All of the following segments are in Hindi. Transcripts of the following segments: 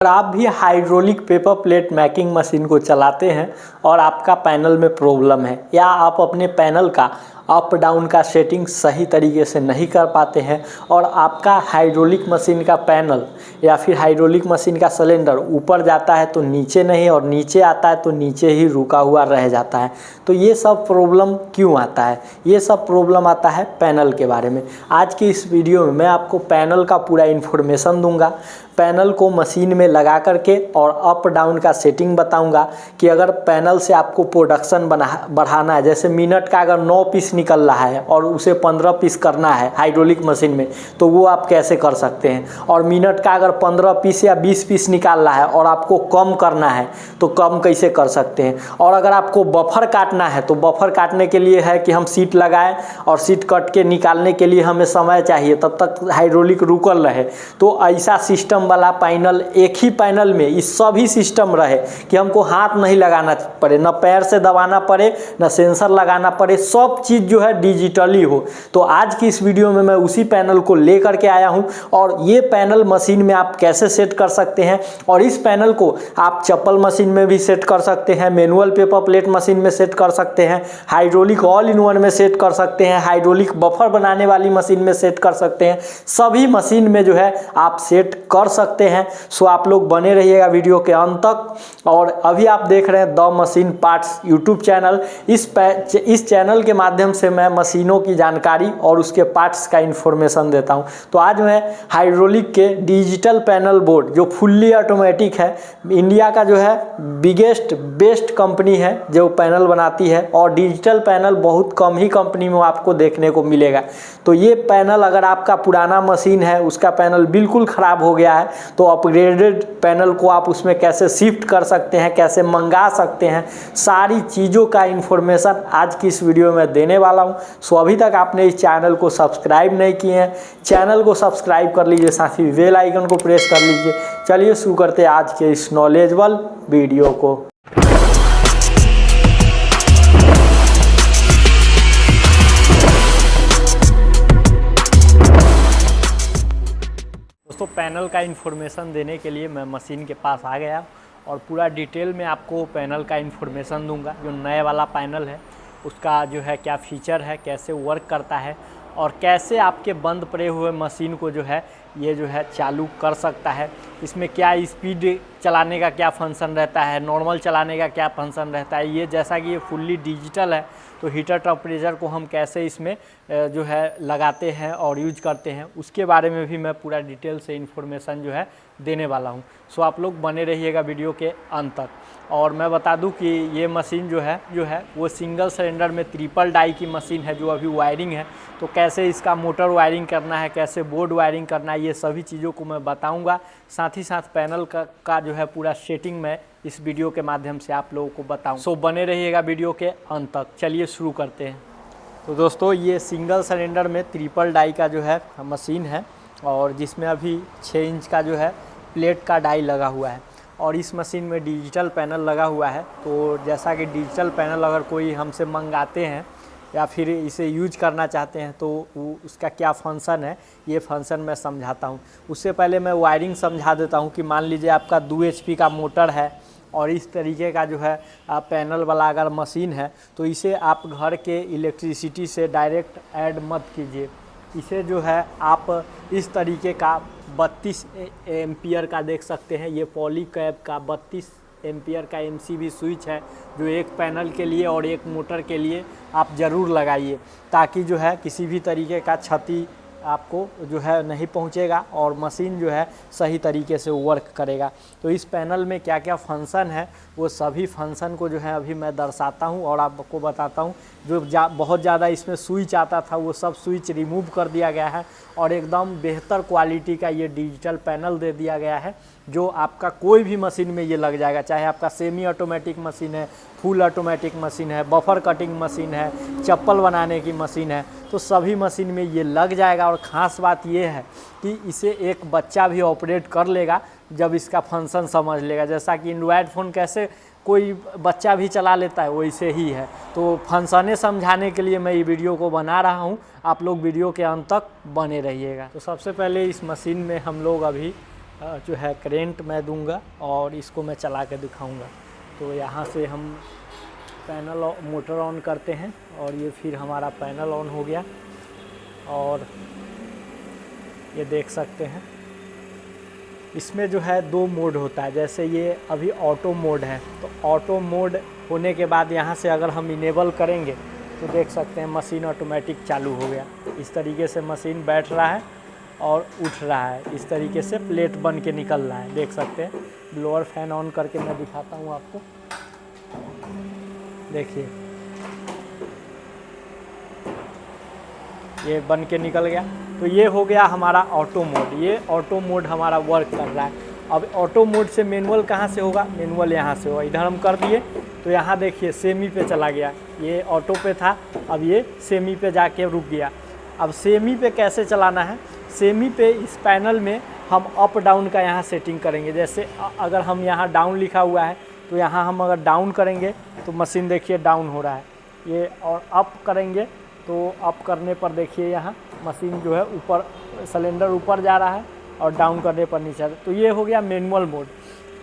अगर आप भी hydraulic paper plate making machine को चलाते हैं और आपका पैनल में प्रॉब्लम है या आप अपने पैनल का अप डाउन का सेटिंग सही तरीके से नहीं कर पाते हैं और आपका हाइड्रोलिक मशीन का पैनल या फिर हाइड्रोलिक मशीन का सिलेंडर ऊपर जाता है तो नीचे नहीं और नीचे आता है तो नीचे ही रुका हुआ रह जाता है, तो ये सब प्रॉब्लम क्यों आता है? ये सब प्रॉब्लम आता है पैनल के बारे में। आज की इस वीडियो में मैं आपको पैनल का पूरा इन्फॉर्मेशन दूंगा, पैनल को मशीन में लगा करके और अप डाउन का सेटिंग बताऊंगा कि अगर पैनल से आपको प्रोडक्शन बढ़ाना है, जैसे मिनट का अगर 9 पीस निकल रहा है और उसे 15 पीस करना है हाइड्रोलिक मशीन में, तो वो आप कैसे कर सकते हैं। और मिनट का अगर 15 पीस या 20 पीस निकाल रहा है और आपको कम करना है तो कम कैसे कर सकते हैं। और अगर आपको बफर काटना है तो बफर काटने के लिए है कि हम सीट लगाएं और सीट कट के निकालने के लिए हमें समय चाहिए, तब तक हाइड्रोलिक रुकल रहे। तो ऐसा सिस्टम वाला पैनल, एक ही पैनल में इस सभी सिस्टम रहे कि हमको हाथ नहीं लगाना पड़े, न पैर से दबाना पड़े, न सेंसर लगाना पड़े, सब चीज़ जो है डिजिटली हो। तो आज की इस वीडियो में मैं उसी पैनल को लेकर के आया हूं और ये पैनल मशीन में आप कैसे सेट कर सकते हैं। और इस पैनल को आप चप्पल मशीन में भी सेट कर सकते हैं, मैनुअल पेपर प्लेट मशीन में सेट कर सकते हैं, हाइड्रोलिक ऑल इन वन में सेट कर सकते हैं, हाइड्रोलिक बफर बनाने वाली मशीन में सेट कर सकते हैं, सभी मशीन में जो है आप सेट कर सकते हैं। सो आप लोग बने रहिएगा वीडियो के अंत तक। और अभी आप देख रहे हैं the machine parts YouTube channel. इस चैनल के माध्यम से मैं मशीनों की जानकारी और उसके पार्ट्स का इन्फॉर्मेशन देता हूं। तो आज मैं हाइड्रोलिक के डिजिटल पैनल बोर्ड जो फुल्ली ऑटोमेटिक है, इंडिया का जो है बिगेस्ट बेस्ट कंपनी है जो पैनल बनाती है, और डिजिटल पैनल बहुत कम ही कंपनी में आपको देखने को मिलेगा। तो ये पैनल अगर आपका पुराना मशीन है, उसका पैनल बिल्कुल ख़राब हो गया है, तो अपग्रेडेड पैनल को आप उसमें कैसे शिफ्ट कर सकते हैं, कैसे मंगा सकते हैं, सारी चीज़ों का इन्फॉर्मेशन आज की इस वीडियो में देने वाला हूं। सो अभी तक आपने इस चैनल को सब्सक्राइब नहीं किए हैं, चैनल को सब्सक्राइब कर लीजिए, साथ ही बेल आइकन को प्रेस कर लीजिए। चलिए शुरू करते हैं आज के इस नॉलेजेबल वीडियो को। दोस्तों, पैनल का इन्फॉर्मेशन देने के लिए मैं मशीन के पास आ गया और पूरा डिटेल में आपको पैनल का इन्फॉर्मेशन दूंगा। जो नए वाला पैनल है उसका जो है क्या फ़ीचर है, कैसे वर्क करता है और कैसे आपके बंद पड़े हुए मशीन को जो है ये जो है चालू कर सकता है। इसमें क्या स्पीड चलाने का क्या फंक्शन रहता है, नॉर्मल चलाने का क्या फंक्शन रहता है। ये जैसा कि ये फुल्ली डिजिटल है तो हीटर टेम्परेचर को हम कैसे इसमें जो है लगाते हैं और यूज करते हैं, उसके बारे में भी मैं पूरा डिटेल से इन्फॉर्मेशन जो है देने वाला हूं। सो आप लोग बने रहिएगा वीडियो के अंत तक। और मैं बता दूं कि ये मशीन जो है वो सिंगल सिलेंडर में ट्रिपल डाई की मशीन है जो अभी वायरिंग है। तो कैसे इसका मोटर वायरिंग करना है, कैसे बोर्ड वायरिंग करना है, ये सभी चीज़ों को मैं बताऊंगा। साथ ही साथ पैनल का जो है पूरा सेटिंग मैं इस वीडियो के माध्यम से आप लोगों को बताऊं। सो बने रहिएगा वीडियो के अंत तक। चलिए शुरू करते हैं। तो दोस्तों, ये सिंगल सिलेंडर में ट्रिपल डाई का जो है मशीन है और जिसमें अभी 6 इंच का जो है प्लेट का डाई लगा हुआ है और इस मशीन में डिजिटल पैनल लगा हुआ है। तो जैसा कि डिजिटल पैनल अगर कोई हमसे मंगाते हैं या फिर इसे यूज करना चाहते हैं तो उसका क्या फंक्शन है, ये फंक्शन मैं समझाता हूँ। उससे पहले मैं वायरिंग समझा देता हूँ कि मान लीजिए आपका 2 HP का मोटर है और इस तरीके का जो है पैनल वाला अगर मशीन है तो इसे आप घर के इलेक्ट्रिसिटी से डायरेक्ट ऐड मत कीजिए। इसे जो है आप इस तरीके का 32 एम्पियर का देख सकते हैं, ये पॉलीकैब का 32 एम्पियर का MCB स्विच है जो एक पैनल के लिए और एक मोटर के लिए आप ज़रूर लगाइए, ताकि जो है किसी भी तरीके का क्षति आपको जो है नहीं पहुंचेगा और मशीन जो है सही तरीके से वर्क करेगा। तो इस पैनल में क्या क्या फंक्शन है वो सभी फंक्शन को जो है अभी मैं दर्शाता हूं और आपको बताता हूं। जो बहुत ज़्यादा इसमें स्विच आता था वो सब स्विच रिमूव कर दिया गया है और एकदम बेहतर क्वालिटी का ये डिजिटल पैनल दे दिया गया है जो आपका कोई भी मशीन में ये लग जाएगा। चाहे आपका सेमी ऑटोमेटिक मशीन है, फुल ऑटोमेटिक मशीन है, बफर कटिंग मशीन है, चप्पल बनाने की मशीन है, तो सभी मशीन में ये लग जाएगा। और ख़ास बात ये है कि इसे एक बच्चा भी ऑपरेट कर लेगा जब इसका फंक्शन समझ लेगा। जैसा कि एंड्रॉयड फ़ोन कैसे कोई बच्चा भी चला लेता है वैसे ही है। तो फंक्शने समझाने के लिए मैं ये वीडियो को बना रहा हूँ, आप लोग वीडियो के अंत तक बने रहिएगा। तो सबसे पहले इस मशीन में हम लोग अभी जो है करेंट मैं दूंगा और इसको मैं चला के दिखाऊंगा। तो यहाँ से हम पैनल मोटर ऑन करते हैं और ये फिर हमारा पैनल ऑन हो गया और ये देख सकते हैं इसमें जो है 2 मोड होता है। जैसे ये अभी ऑटो मोड है, तो ऑटो मोड होने के बाद यहाँ से अगर हम इनेबल करेंगे तो देख सकते हैं मशीन ऑटोमेटिक चालू हो गया। इस तरीके से मशीन बैठ रहा है और उठ रहा है, इस तरीके से प्लेट बन के निकल रहा है, देख सकते हैं। ब्लोअर फैन ऑन करके मैं दिखाता हूँ आपको, देखिए ये बन के निकल गया। तो ये हो गया हमारा ऑटो मोड, ये ऑटो मोड हमारा वर्क कर रहा है। अब ऑटो मोड से मैनुअल कहाँ से होगा, मैनुअल यहाँ से होगा। इधर हम कर दिए तो यहाँ देखिए सेमी पे चला गया, ये ऑटो पे था, अब ये सेमी पे जाके रुक गया। अब सेमी पे कैसे चलाना है, सेमी पे इस पैनल में हम अप डाउन का यहाँ सेटिंग करेंगे। जैसे अगर हम यहाँ डाउन लिखा हुआ है तो यहाँ हम अगर डाउन करेंगे तो मशीन देखिए डाउन हो रहा है, ये और अप करेंगे तो अप करने पर देखिए यहाँ मशीन जो है ऊपर, सिलेंडर ऊपर जा रहा है और डाउन करने पर नीचे। तो ये हो गया मैनुअल मोड।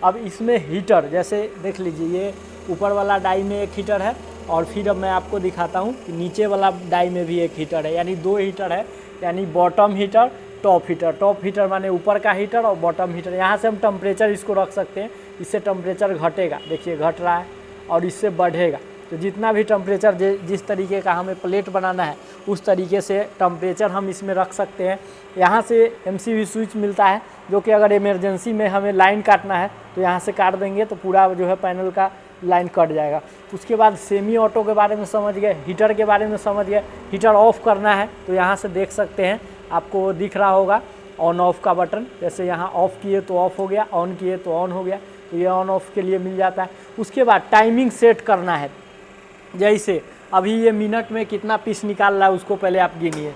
अब इसमें हीटर, जैसे देख लीजिए ये ऊपर वाला डाई में एक हीटर है और फिर अब मैं आपको दिखाता हूँ कि नीचे वाला डाई में भी एक हीटर है, यानी 2 हीटर है, यानी bottom heater top heater. Top heater माने ऊपर का हीटर और बॉटम हीटर। यहाँ से हम टेम्परेचर इसको रख सकते हैं, इससे टेम्परेचर घटेगा, देखिए घट रहा है, और इससे बढ़ेगा। तो जितना भी टेम्परेचर जिस तरीके का हमें प्लेट बनाना है उस तरीके से टेम्परेचर हम इसमें रख सकते हैं। यहाँ से MCB स्विच मिलता है जो कि अगर इमरजेंसी में हमें लाइन काटना है तो यहाँ से काट देंगे तो पूरा जो है पैनल का लाइन कट जाएगा। उसके बाद सेमी ऑटो के बारे में समझ गए, हीटर के बारे में समझ गए। हीटर ऑफ़ करना है तो यहाँ से देख सकते हैं, आपको दिख रहा होगा ऑन ऑफ का बटन। जैसे यहाँ ऑफ़ किए तो ऑफ़ हो गया, ऑन किए तो ऑन हो गया, तो ये ऑन ऑफ के लिए मिल जाता है। उसके बाद टाइमिंग सेट करना है, जैसे अभी ये मिनट में कितना पीस निकाल रहा है उसको पहले आप गिनिए।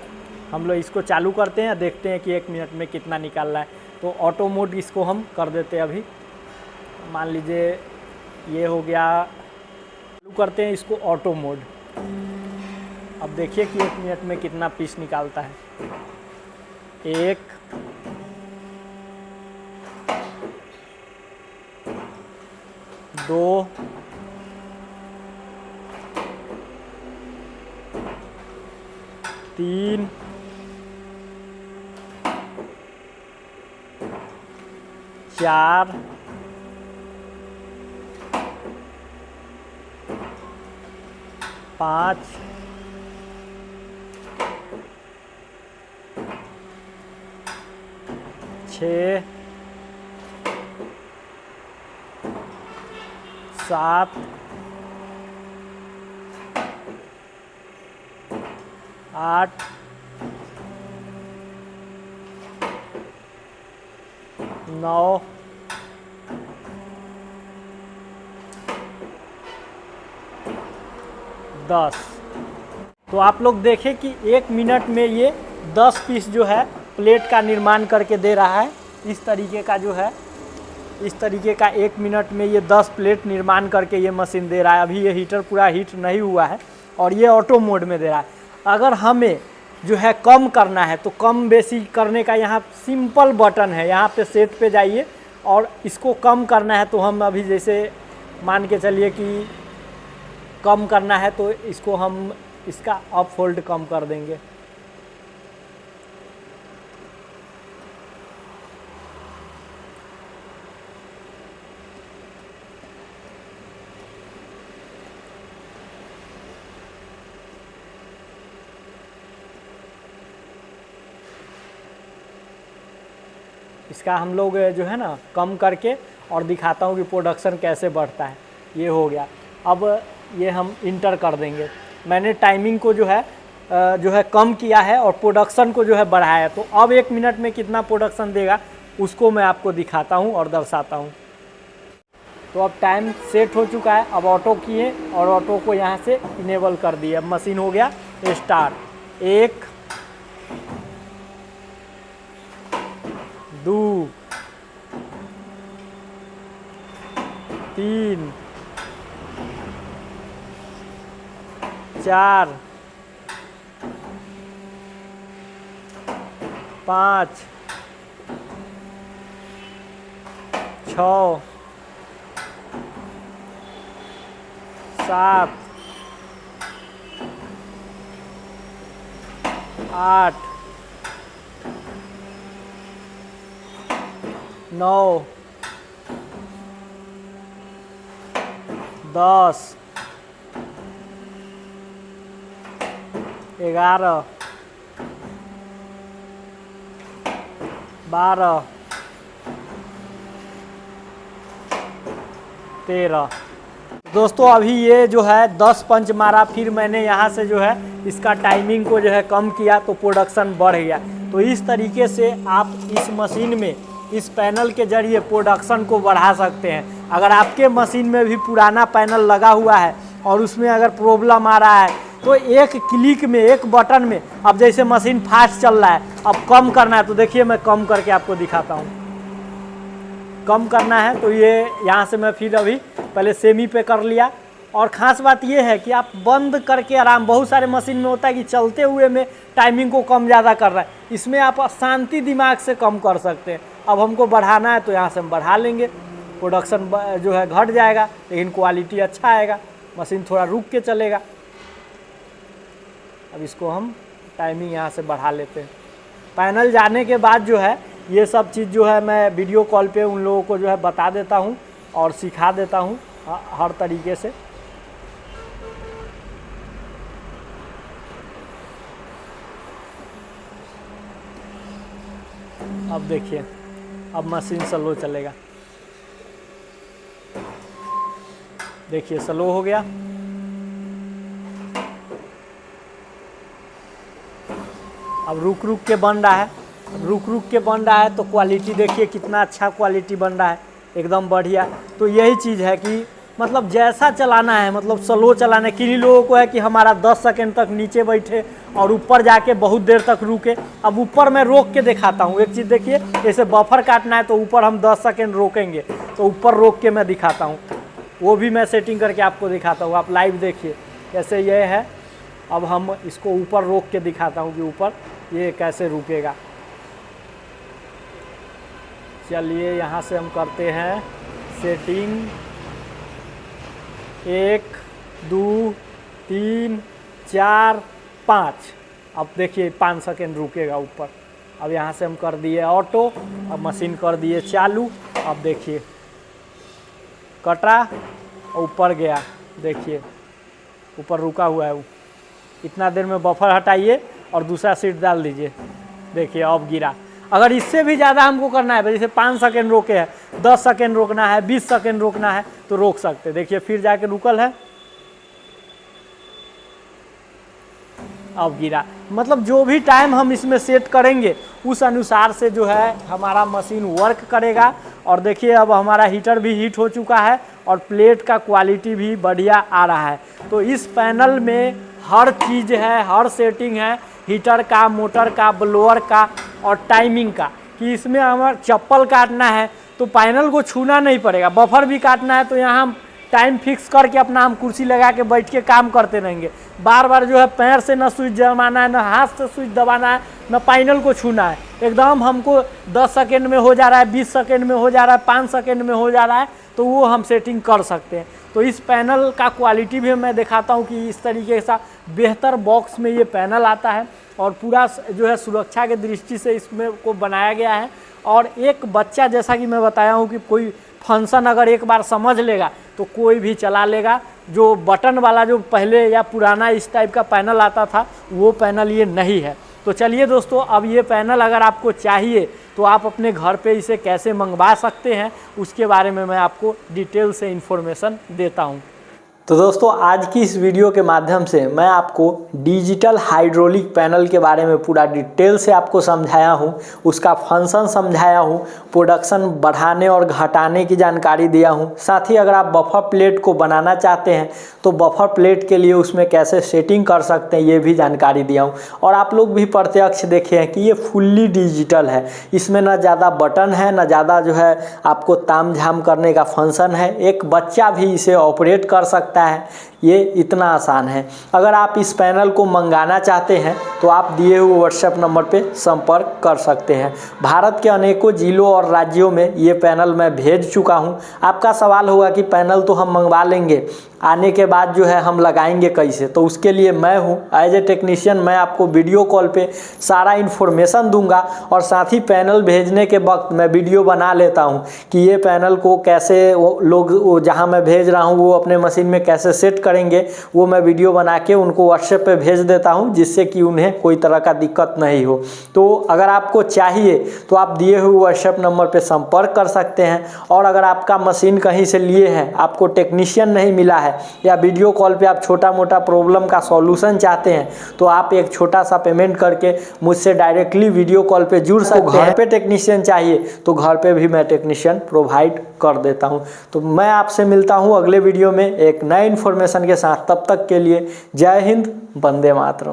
हम लोग इसको चालू करते हैं, देखते हैं कि 1 मिनट में कितना निकाल रहा है। तो ऑटो मोड इसको हम कर देते हैं। अभी मान लीजिए ये हो गया, चालू करते हैं इसको ऑटो मोड। अब देखिए कि 1 मिनट में कितना पीस निकालता है। 1 2 3 4 5 6 7 8 9 10। तो आप लोग देखें कि 1 मिनट में ये 10 पीस जो है प्लेट का निर्माण करके दे रहा है। इस तरीके का जो है, इस तरीके का 1 मिनट में ये 10 प्लेट निर्माण करके ये मशीन दे रहा है। अभी ये हीटर पूरा हीट नहीं हुआ है और ये ऑटो मोड में दे रहा है। अगर हमें जो है कम करना है तो कम बेसी करने का यहाँ सिंपल बटन है, यहाँ पे सेट पे जाइए और इसको कम करना है तो हम अभी जैसे मान के चलिए कि कम करना है तो इसको हम इसका अप फोल्ड कम कर देंगे। इसका हम लोग जो है ना कम करके और दिखाता हूँ कि प्रोडक्शन कैसे बढ़ता है। ये हो गया। अब ये हम इंटर कर देंगे। मैंने टाइमिंग को जो है कम किया है और प्रोडक्शन को जो है बढ़ाया है। तो अब 1 मिनट में कितना प्रोडक्शन देगा उसको मैं आपको दिखाता हूँ और दर्शाता हूँ। तो अब टाइम सेट हो चुका है। अब ऑटो किए और ऑटो को यहाँ से इनेबल कर दिए। अब मशीन हो गया स्टार्ट। 1 2 3 4 5 6 7 8 9 10 11 12 13। दोस्तों अभी ये जो है 10 पंच मारा, फिर मैंने यहाँ से जो है इसका टाइमिंग को जो है कम किया तो प्रोडक्शन बढ़ गया। तो इस तरीके से आप इस मशीन में इस पैनल के जरिए प्रोडक्शन को बढ़ा सकते हैं। अगर आपके मशीन में भी पुराना पैनल लगा हुआ है और उसमें अगर प्रॉब्लम आ रहा है तो एक क्लिक में, एक बटन में, अब जैसे मशीन फास्ट चल रहा है, अब कम करना है तो देखिए मैं कम करके आपको दिखाता हूँ। कम करना है तो ये यहाँ से मैं फिर अभी पहले सेमी पे कर लिया। और ख़ास बात ये है कि आप बंद करके आराम, बहुत सारे मशीन में होता है कि चलते हुए में टाइमिंग को कम ज़्यादा कर रहा है, इसमें आप शांति दिमाग से कम कर सकते हैं। अब हमको बढ़ाना है तो यहाँ से हम बढ़ा लेंगे, प्रोडक्शन जो है घट जाएगा लेकिन क्वालिटी अच्छा आएगा, मशीन थोड़ा रुक के चलेगा। अब इसको हम टाइमिंग यहाँ से बढ़ा लेते हैं। पैनल जाने के बाद जो है ये सब चीज़ जो है मैं वीडियो कॉल पे उन लोगों को जो है बता देता हूँ और सिखा देता हूँ हर तरीके से। अब देखिए अब मशीन स्लो चलेगा, देखिए स्लो हो गया। अब रुक रुक के बन रहा है, रुक रुक के बन रहा है तो क्वालिटी देखिए कितना अच्छा क्वालिटी बन रहा है, एकदम बढ़िया। तो यही चीज़ है कि मतलब जैसा चलाना है, मतलब स्लो चलाना है। किन्हीं लोगों को है कि हमारा 10 सेकंड तक नीचे बैठे और ऊपर जाके बहुत देर तक रुके। अब ऊपर मैं रोक के दिखाता हूँ एक चीज़, देखिए जैसे बफर काटना है तो ऊपर हम 10 सेकंड रोकेंगे, तो ऊपर रोक के मैं दिखाता हूँ, वो भी मैं सेटिंग करके आपको दिखाता हूँ। आप लाइव देखिए कैसे ये है। अब हम इसको ऊपर रोक के दिखाता हूँ कि ऊपर ये कैसे रुकेगा। चलिए यहाँ से हम करते हैं सेटिंग, 1 2 3 4 5। अब देखिए 5 सेकेंड रुकेगा ऊपर। अब यहाँ से हम कर दिए ऑटो, अब मशीन कर दिए चालू। अब देखिए कटा और ऊपर गया, देखिए ऊपर रुका हुआ है वो। इतना देर में बफर हटाइए और दूसरा सीट डाल दीजिए, देखिए अब गिरा। अगर इससे भी ज़्यादा हमको करना है, जैसे 5 सेकेंड रोके हैं, 10 सेकेंड रोकना है, 20 सेकेंड रोकना है तो रोक सकते। देखिए फिर जाके रुकल है, अब गिरा। मतलब जो भी टाइम हम इसमें सेट करेंगे उस अनुसार से जो है हमारा मशीन वर्क करेगा। और देखिए अब हमारा हीटर भी हीट हो चुका है और प्लेट का क्वालिटी भी बढ़िया आ रहा है। तो इस पैनल में हर चीज़ है, हर सेटिंग है, हीटर का, मोटर का, ब्लोअर का और टाइमिंग का। कि इसमें हमारा चप्पल काटना है तो पैनल को छूना नहीं पड़ेगा, बफर भी काटना है तो यहाँ हम टाइम फिक्स करके अपना हम कुर्सी लगा के बैठ के काम करते रहेंगे। बार बार जो है पैर से न स्विच दबाना है, न हाथ से स्विच दबाना है, न पैनल को छूना है। एकदम हमको 10 सेकेंड में हो जा रहा है, 20 सेकेंड में हो जा रहा है, 5 सेकेंड में हो जा रहा है, तो वो हम सेटिंग कर सकते हैं। तो इस पैनल का क्वालिटी भी मैं दिखाता हूँ कि इस तरीके से बेहतर बॉक्स में ये पैनल आता है और पूरा जो है सुरक्षा के दृष्टि से इसमें को बनाया गया है। और एक बच्चा, जैसा कि मैं बताया हूँ कि कोई फंक्शन अगर एक बार समझ लेगा तो कोई भी चला लेगा। जो बटन वाला जो पहले या पुराना इस टाइप का पैनल आता था वो पैनल ये नहीं है। तो चलिए दोस्तों, अब ये पैनल अगर आपको चाहिए तो आप अपने घर पे इसे कैसे मंगवा सकते हैं उसके बारे में मैं आपको डिटेल से इन्फॉर्मेशन देता हूँ। तो दोस्तों, आज की इस वीडियो के माध्यम से मैं आपको डिजिटल हाइड्रोलिक पैनल के बारे में पूरा डिटेल से आपको समझाया हूँ, उसका फंक्शन समझाया हूँ, प्रोडक्शन बढ़ाने और घटाने की जानकारी दिया हूँ। साथ ही अगर आप बफर प्लेट को बनाना चाहते हैं तो बफर प्लेट के लिए उसमें कैसे सेटिंग कर सकते हैं ये भी जानकारी दिया हूँ। और आप लोग भी प्रत्यक्ष देखे हैं कि ये फुल्ली डिजिटल है, इसमें ना ज़्यादा बटन है, ना ज़्यादा जो है आपको ताम झाम करने का फंक्शन है। एक बच्चा भी इसे ऑपरेट कर सकता है, ये इतना आसान है। अगर आप इस पैनल को मंगाना चाहते हैं तो आप दिए हुए व्हाट्सएप नंबर पे संपर्क कर सकते हैं। भारत के अनेकों जिलों और राज्यों में ये पैनल मैं भेज चुका हूँ। आपका सवाल होगा कि पैनल तो हम मंगवा लेंगे, आने के बाद जो है हम लगाएंगे कैसे, तो उसके लिए मैं हूँ एज ए टेक्नीशियन, मैं आपको वीडियो कॉल पे सारा इन्फॉर्मेशन दूंगा और साथ ही पैनल भेजने के वक्त मैं वीडियो बना लेता हूँ कि ये पैनल को कैसे लोग जहाँ मैं भेज रहा हूँ वो अपने मशीन में कैसे सेट करेंगे, वो मैं वीडियो बना के उनको व्हाट्सएप पे भेज देता हूँ, जिससे कि उन्हें कोई तरह का दिक्कत नहीं हो। तो अगर आपको चाहिए तो आप दिए हुए व्हाट्सएप नंबर पे संपर्क कर सकते हैं। और अगर आपका मशीन कहीं से लिए हैं, आपको टेक्नीशियन नहीं मिला है या वीडियो कॉल पे आप छोटा मोटा प्रॉब्लम का सॉल्यूशन चाहते हैं, तो आप एक छोटा सा पेमेंट करके मुझसे डायरेक्टली वीडियो कॉल पे जुड़ सकते हैं। घर पे टेक्नीशियन चाहिए तो घर पे भी मैं टेक्नीशियन प्रोवाइड कर देता हूं। तो मैं आपसे मिलता हूं अगले वीडियो में एक नए इन्फॉर्मेशन के साथ। तब तक के लिए जय हिंद, वंदे मातरम।